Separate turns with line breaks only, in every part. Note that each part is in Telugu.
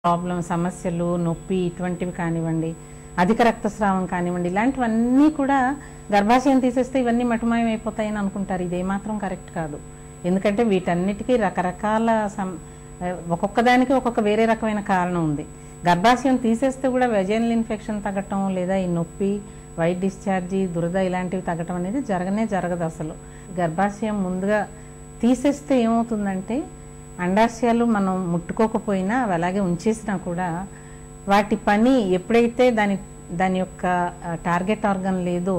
ప్రాబ్లమ్ సమస్యలు నొప్పి ఇటువంటివి కానివ్వండి, అధిక రక్తస్రావం కానివ్వండి, ఇలాంటివన్నీ కూడా గర్భాశయం తీసేస్తే ఇవన్నీ మటుమాయం అయిపోతాయని అనుకుంటారు. ఇది ఏమాత్రం కరెక్ట్ కాదు. ఎందుకంటే వీటన్నిటికీ రకరకాల ఒక్కొక్క దానికి ఒక్కొక్క వేరే రకమైన కారణం ఉంది. గర్భాశయం తీసేస్తే కూడా వెజైనల్ ఇన్ఫెక్షన్ తగ్గటం లేదా ఈ నొప్పి, వైట్ డిశ్చార్జి, దురద ఇలాంటివి తగ్గటం అనేది జరగదు అసలు. గర్భాశయం ముందుగా తీసేస్తే ఏమవుతుందంటే అండాశయాలు మనం ముట్టుకోకపోయినా అవి అలాగే ఉంచేసినా కూడా వాటి పని ఎప్పుడైతే దాని యొక్క టార్గెట్ ఆర్గన్ లేదో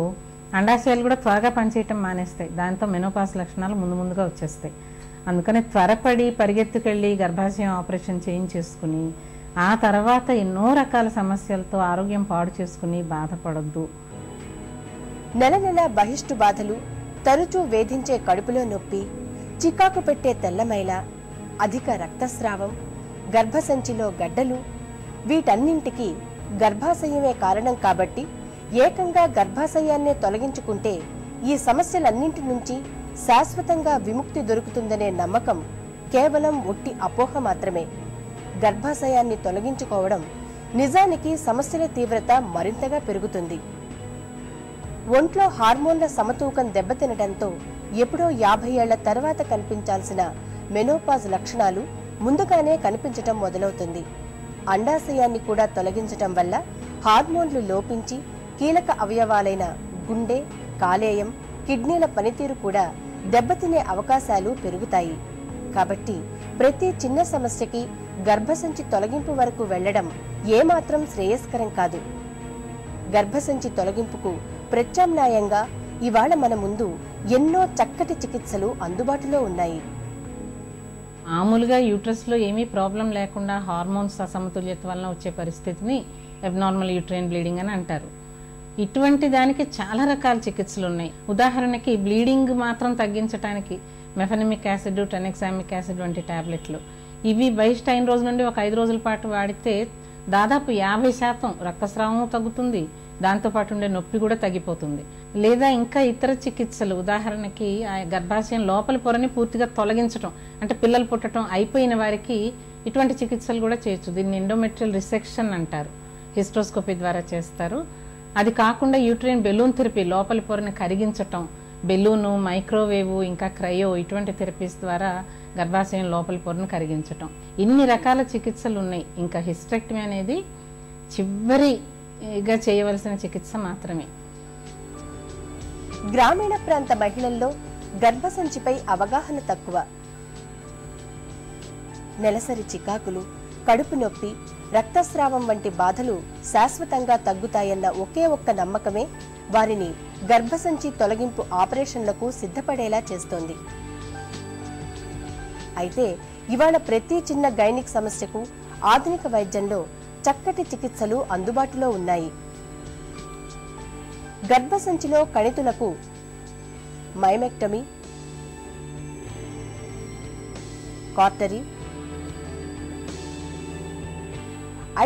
అండాశయాలు కూడా త్వరగా పనిచేయటం మానేస్తాయి. దాంతో మెనోపాజ్ లక్షణాలు ముందుగా వచ్చేస్తాయి. అందుకని త్వరపడి పరిగెత్తుకెళ్ళి గర్భాశయం ఆపరేషన్ చేయించేసుకుని ఆ తర్వాత ఎన్నో రకాల సమస్యలతో ఆరోగ్యం పాడు చేసుకుని బాధపడొద్దు.
నెల నెల బహిష్టు బాధలు, తరచూ వేధించే కడుపులో నొప్పి, చికాకు పెట్టే తెల్లమైల, అధిక రక్తస్రావం, గర్భసంచిలో గడ్డలు, వీటన్నింటికి గర్భాశయమే కారణం. కాబట్టి ఏకంగా గర్భాశయాన్నే తొలగించుకుంటే ఈ సమస్యలన్నింటి నుంచి శాశ్వతంగా విముక్తి దొరుకుతుందనే నమ్మకం కేవలం ఒట్టి అపోహ మాత్రమే. గర్భాశయాన్ని తొలగించుకోవడం నిజానికి సమస్యల తీవ్రత మరింతగా పెరుగుతుంది. ఒంట్లో హార్మోన్ల సమతూకం దెబ్బతినడంతో ఎప్పుడో 50 ఏళ్ల తర్వాత కనిపించాల్సిన మెనోపాజ్ లక్షణాలు ముందుగానే కనిపించటం మొదలవుతుంది. అండాశయాన్ని కూడా తొలగించటం వల్ల హార్మోన్లు లోపించి కీలక అవయవాలైన గుండె, కాలేయం, కిడ్నీల పనితీరు కూడా దెబ్బతినే అవకాశాలు పెరుగుతాయి. కాబట్టి ప్రతి చిన్న సమస్యకి గర్భసంచి తొలగింపు వరకు వెళ్లడం ఏమాత్రం శ్రేయస్కరం కాదు. గర్భసంచి తొలగింపుకు ప్రత్యామ్నాయంగా ఇవాళ మన ముందు ఎన్నో చక్కటి చికిత్సలు అందుబాటులో ఉన్నాయి.
మామూలుగా యూట్రస్లో ఏమీ ప్రాబ్లం లేకుండా హార్మోన్స్ అసమతుల్యత వలన వచ్చే పరిస్థితిని అబ్నార్మల్ యూట్రైన్ బ్లీడింగ్ అని అంటారు. ఇటువంటి దానికి చాలా రకాల చికిత్సలు ఉన్నాయి. ఉదాహరణకి బ్లీడింగ్ మాత్రం తగ్గించడానికి మెఫెనమిక్ యాసిడ్, టెనెక్సామిక్ యాసిడ్ వంటి టాబ్లెట్లు, ఇవి బహిష్ట అయిన రోజు నుండి ఒక 5 రోజుల పాటు వాడితే దాదాపు 50% రక్తస్రావం తగ్గుతుంది, దాంతోపాటు ఉండే నొప్పి కూడా తగ్గిపోతుంది. లేదా ఇంకా ఇతర చికిత్సలు, ఉదాహరణకి ఆ గర్భాశయం లోపలి పొరని పూర్తిగా తొలగించడం, అంటే పిల్లలు పుట్టడం అయిపోయిన వారికి ఇటువంటి చికిత్సలు కూడా చేయొచ్చు. దీన్ని ఎండోమెట్రియల్ రిసెక్షన్ అంటారు. హిస్టోస్కోపీ ద్వారా చేస్తారు. అది కాకుండా యూట్రైన్ బెలూన్ థెరపీ, లోపలి పొరని కరిగించటం, బెలూను, మైక్రోవేవ్, ఇంకా క్రయో, ఇటువంటి థెరపీస్ ద్వారా గర్భాశయం లోపలి పొరను కరిగించటం. ఇన్ని రకాల చికిత్సలు ఉన్నాయి. ఇంకా హిస్టెక్టమీ అనేది చివరిగా చేయవలసిన చికిత్స మాత్రమే.
గ్రామీణ ప్రాంత మహిళల్లో గర్భసంచిపై అవగాహన తక్కువ. నెలసరి చికాకులు, కడుపు నొప్పి, రక్తస్రావం వంటి బాధలు శాశ్వతంగా తగ్గుతాయన్న ఒకే ఒక్క నమ్మకమే వారిని గర్భసంచి తొలగింపు ఆపరేషన్లకు సిద్ధపడేలా చేస్తోంది. అయితే ఇవాళ ప్రతి చిన్న గైనిక్ సమస్యకు ఆధునిక వైద్యంలో చక్కటి చికిత్సలు అందుబాటులో ఉన్నాయి. గర్భసంచిలో కణితులకు మైమెక్టమీ, కార్టరీ,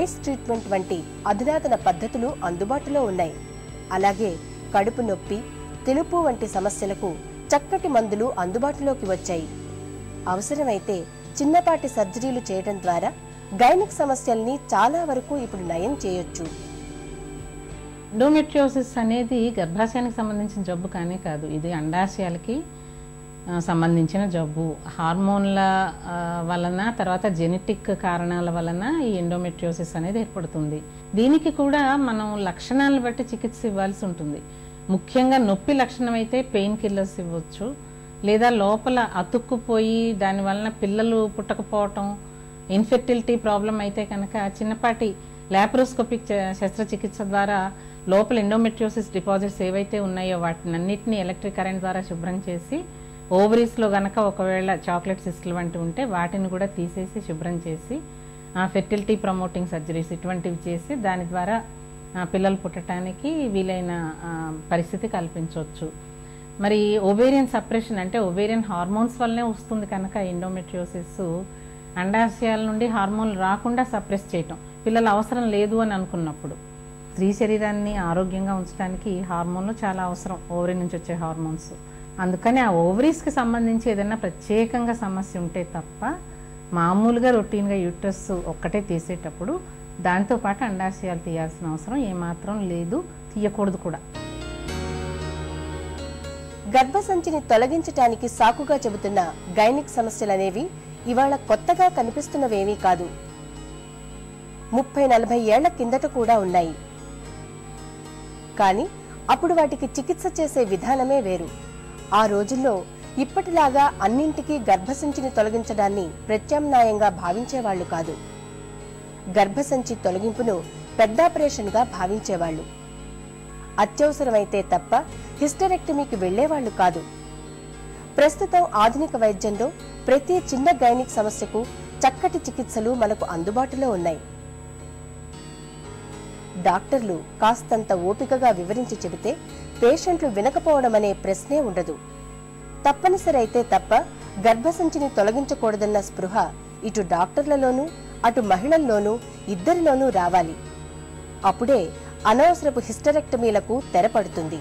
ఐస్ ట్రీట్మెంట్ వంటి అధునాతన పద్ధతులు అందుబాటులో ఉన్నాయి. అలాగే కడుపు నొప్పి, తెలుపు వంటి సమస్యలకు చక్కటి మందులు అందుబాటులోకి వచ్చాయి. అవసరమైతే చిన్నపాటి సర్జరీలు చేయడం ద్వారా గైనిక్ సమస్యల్ని చాలా వరకు ఇప్పుడు నయం చేయొచ్చు.
ఎండోమెట్రియోసిస్ అనేది గర్భాశయానికి సంబంధించిన జబ్బు కానే కాదు. ఇది అండాశయాలకి సంబంధించిన జబ్బు. హార్మోన్ల వలన, తర్వాత జెనెటిక్ కారణాల వలన ఈ ఎండోమెట్రియోసిస్ అనేది ఏర్పడుతుంది. దీనికి కూడా మనం లక్షణాలను బట్టి చికిత్స ఇవ్వాల్సి ఉంటుంది. ముఖ్యంగా నొప్పి లక్షణం అయితే పెయిన్ కిల్లర్స్ ఇవ్వచ్చు, లేదా లోపల అతుక్కుపోయి దాని వలన పిల్లలు పుట్టకపోవటం, ఇన్ఫెర్టిలిటీ ప్రాబ్లం అయితే కనుక చిన్నపాటి లాప్రోస్కోపిక్ శస్త్రచికిత్స ద్వారా లోపల ఎండోమెట్రియోసిస్ డిపాజిట్స్ ఏవైతే ఉన్నాయో వాటినన్నిటిని ఎలక్ట్రిక్ కరెంట్ ద్వారా శుభ్రం చేసి, ఓవరీస్లో గనక ఒకవేళ చాక్లెట్ సిస్టులు వంటివి ఉంటే వాటిని కూడా తీసేసి శుభ్రం చేసి ఫెర్టిలిటీ ప్రమోటింగ్ సర్జరీస్ ఇటువంటివి చేసి దాని ద్వారా పిల్లలు పుట్టడానికి వీలైన పరిస్థితి కల్పించవచ్చు. మరి ఓవేరియన్ సప్రెషన్ అంటే ఓవేరియన్ హార్మోన్స్ వల్లనే వస్తుంది కనుక ఎండోమెట్రియోసిస్ అండాశయాల నుండి హార్మోన్లు రాకుండా సప్రెస్ చేయటం, పిల్లలు అవసరం లేదు అని అనుకున్నప్పుడు. స్త్రీ శరీరాన్ని ఆరోగ్యంగా ఉంచడానికి హార్మోన్లు చాలా అవసరం, ఓవరీ నుంచి వచ్చే హార్మోన్స్. అందుకని ఆ ఓవరీస్కి సంబంధించి ఏదైనా ప్రత్యేకంగా సమస్య ఉంటే తప్ప మామూలుగా రొటీన్గా యూట్రస్ ఒక్కటే తీసేటప్పుడు దాంతోపాటు అండాశయాలు తీయాల్సిన అవసరం ఏమాత్రం లేదు, తీయకూడదు కూడా.
గర్భసంచిని తొలగించటానికి సాకుగా చెబుతున్న గైనిక్ సమస్యలనేవి ఇవాళ కొత్తగా కనిపిస్తున్నవేమీ కాదు. 30-40 ఏళ్ల కిందట కూడా ఉన్నాయి. కానీ అప్పుడు వాటికి చికిత్స చేసే విధానమే వేరు. ఆ రోజుల్లో ఇప్పటిలాగా అన్నింటికీ గర్భసంచిని తొలగించడాన్ని ప్రత్యామ్నాయంగా భావించేవాళ్లు కాదు. గర్భసంచి తొలగింపును పెద్దాపరేషన్గా భావించేవాళ్లు. అత్యవసరమైతే తప్ప హిస్టరెక్టమీకి వెళ్లేవాళ్లు కాదు. ప్రస్తుతం ఆధునిక వైద్యంలో ప్రతి చిన్న గైనిక్ సమస్యకు చక్కటి చికిత్సలు మనకు అందుబాటులో ఉన్నాయి. డాక్టర్లు కాస్తంత ఓపికగా వివరించి చెబితే పేషెంట్లు వినకపోవడం అనే ప్రశ్నే ఉండదు. తప్పనిసరి అయితే తప్ప గర్భసంచిని తొలగించకూడదన్న స్పృహ ఇటు డాక్టర్లలోనూ అటు మహిళల్లోనూ ఇద్దరిలోనూ రావాలి. అప్పుడే అనవసరపు హిస్టరెక్టమీలకు తెరపడుతుంది.